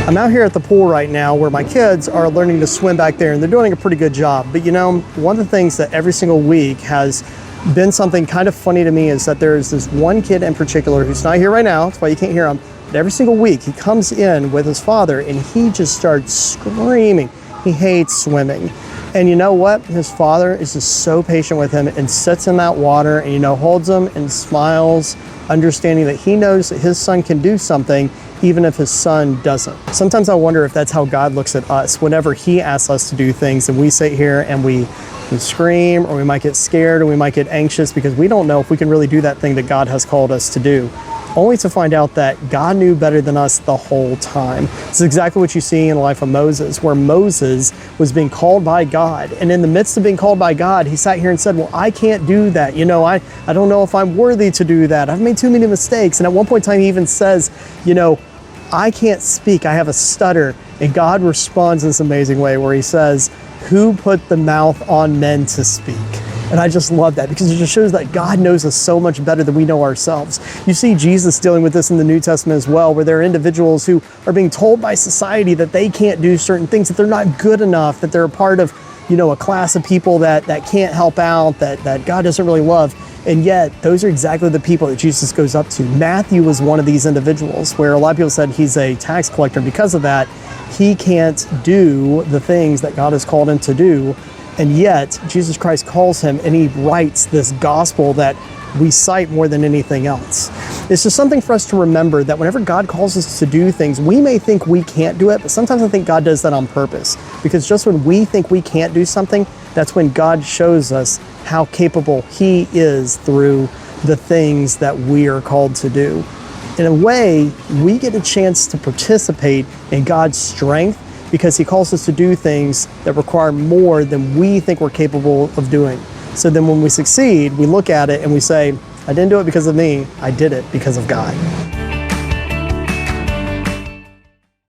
I'm out here at the pool right now where my kids are learning to swim back there, and they're doing a pretty good job. But you know, one of the things that every single week has been something kind of funny to me is that there's this one kid in particular who's not here right now, that's why you can't hear him, but every single week he comes in with his father and he just starts screaming. He hates swimming. And you know what? His father is just so patient with him and sits in that water and, you know, holds him and smiles, understanding that he knows that his son can do something even if his son doesn't. Sometimes I wonder if that's how God looks at us. Whenever he asks us to do things and we sit here and we scream, or we might get scared, or we might get anxious because we don't know if we can really do that thing that God has called us to do, only to find out that God knew better than us the whole time. This is exactly what you see in the life of Moses, where Moses was being called by God. And in the midst of being called by God, he sat here and said, well, I can't do that. You know, I don't know if I'm worthy to do that. I've made too many mistakes. And at one point in time, he even says, you know, I can't speak. I have a stutter. And God responds in this amazing way where he says, who put the mouth on men to speak? And I just love that because it just shows that God knows us so much better than we know ourselves. You see Jesus dealing with this in the New Testament as well, where there are individuals who are being told by society that they can't do certain things, that they're not good enough, that they're a part of, you know, a class of people that can't help out, that God doesn't really love. And yet those are exactly the people that Jesus goes up to. Matthew was one of these individuals where a lot of people said he's a tax collector. Because of that, he can't do the things that God has called him to do. And yet Jesus Christ calls him and he writes this gospel that we cite more than anything else. It's just something for us to remember that whenever God calls us to do things, we may think we can't do it, but sometimes I think God does that on purpose. Because just when we think we can't do something, that's when God shows us how capable he is through the things that we are called to do. In a way, we get a chance to participate in God's strength because he calls us to do things that require more than we think we're capable of doing. So then when we succeed, we look at it and we say, I didn't do it because of me, I did it because of God.